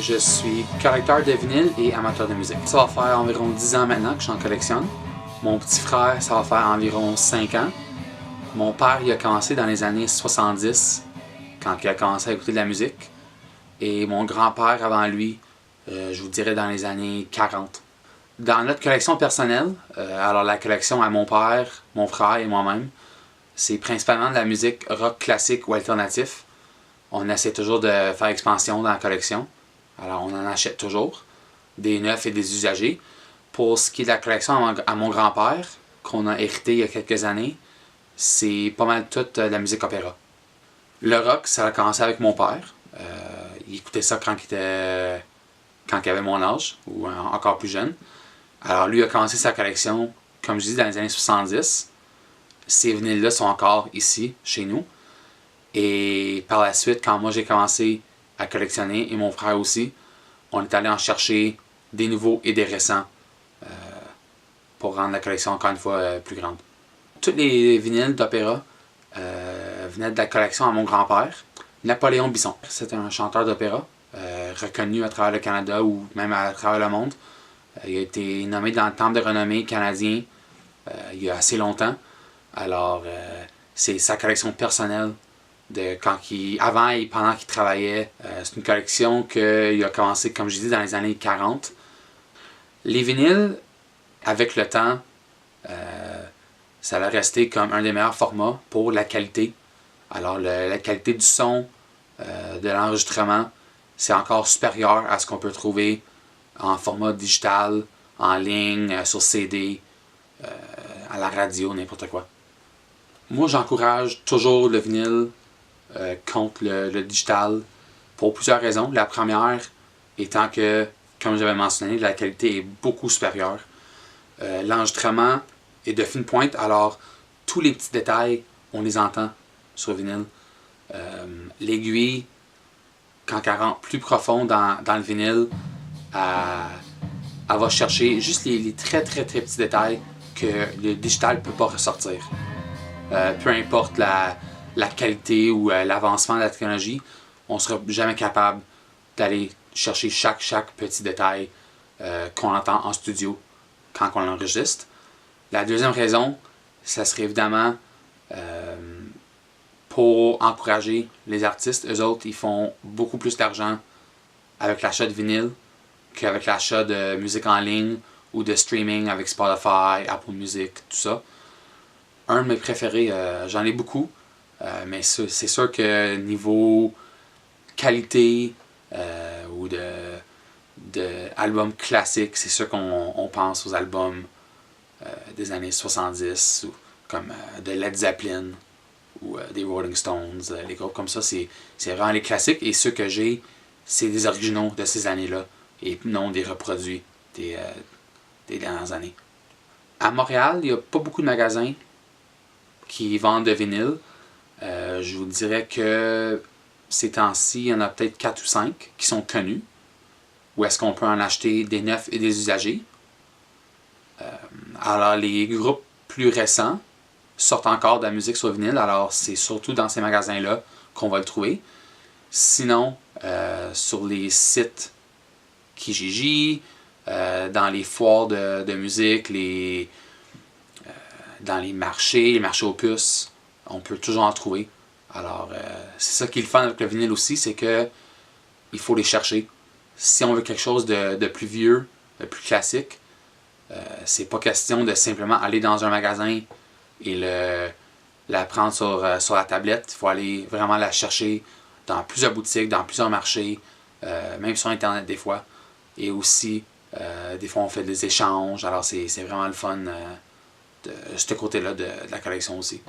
Je suis collecteur de vinyle et amateur de musique. Ça va faire environ 10 ans maintenant que j'en collectionne. Mon petit frère, ça va faire environ 5 ans. Mon père, il a commencé dans les années 70, quand il a commencé à écouter de la musique. Et mon grand-père, avant lui, je vous dirais dans les années 40. Dans notre collection personnelle, alors la collection à mon père, mon frère et moi-même, c'est principalement de la musique rock classique ou alternatif. On essaie toujours de faire expansion dans la collection. Alors on en achète toujours, des neufs et des usagés. Pour ce qui est de la collection à mon grand-père, qu'on a hérité il y a quelques années, c'est pas mal toute la musique opéra. Le rock, ça a commencé avec mon père. Il écoutait ça quand il avait mon âge, ou encore plus jeune. Alors lui a commencé sa collection, comme je dis, dans les années 70. Ces vinyles-là sont encore ici, chez nous. Et par la suite, quand moi j'ai commencé à collectionner, et mon frère aussi, on est allé en chercher des nouveaux et des récents pour rendre la collection encore une fois plus grande. Tous les vinyles d'opéra venaient de la collection à mon grand-père, Napoléon Bisson. C'est un chanteur d'opéra reconnu à travers le Canada ou même à travers le monde. Il a été nommé dans le Temple de renommée canadien il y a assez longtemps. Alors, c'est sa collection personnelle de avant et pendant qu'il travaillait. C'est une collection qu'il a commencé, comme je dis, dans les années 40. Les vinyles, avec le temps, ça a resté comme un des meilleurs formats pour la qualité. Alors, la qualité du son, de l'enregistrement, c'est encore supérieur à ce qu'on peut trouver en format digital, en ligne, sur CD, à la radio, n'importe quoi. Moi, j'encourage toujours le vinyle contre le digital pour plusieurs raisons. La première étant que, comme j'avais mentionné, la qualité est beaucoup supérieure. L'enregistrement est de fine pointe, alors tous les petits détails, on les entend sur vinyle. L'aiguille, quand elle rentre plus profond dans le vinyle, elle va chercher juste les très très très petits détails que le digital ne peut pas ressortir. Peu importe la qualité ou l'avancement de la technologie, on ne sera jamais capable d'aller chercher chaque petit détail qu'on entend en studio quand on l'enregistre. La deuxième raison, ça serait évidemment pour encourager les artistes. Eux autres, ils font beaucoup plus d'argent avec l'achat de vinyle qu'avec l'achat de musique en ligne ou de streaming avec Spotify, Apple Music, tout ça. Un de mes préférés, j'en ai beaucoup, mais c'est sûr que niveau qualité ou de albums classiques, c'est sûr qu'on pense aux albums des années 70, ou comme de Led Zeppelin ou des Rolling Stones, les groupes comme ça, c'est vraiment les classiques. Et ceux que j'ai, c'est des originaux de ces années-là et non des reproduits des dernières années. À Montréal, il n'y a pas beaucoup de magasins qui vendent de vinyle. Je vous dirais que ces temps-ci, il y en a peut-être 4 ou 5 qui sont connus. Où est-ce qu'on peut en acheter des neufs et des usagés. Alors les groupes plus récents sortent encore de la musique sur vinyle. Alors c'est surtout dans ces magasins-là qu'on va le trouver. Sinon, sur les sites Kijiji, dans les foires de musique, dans les marchés aux puces, on peut toujours en trouver. Alors, c'est ça qui est le fun avec le vinyle aussi, c'est que il faut les chercher. Si on veut quelque chose de plus vieux, de plus classique, c'est pas question de simplement aller dans un magasin et la prendre sur la tablette. Il faut aller vraiment la chercher dans plusieurs boutiques, dans plusieurs marchés, même sur Internet des fois. Et aussi, des fois on fait des échanges, alors c'est vraiment le fun de ce côté-là de la collection aussi.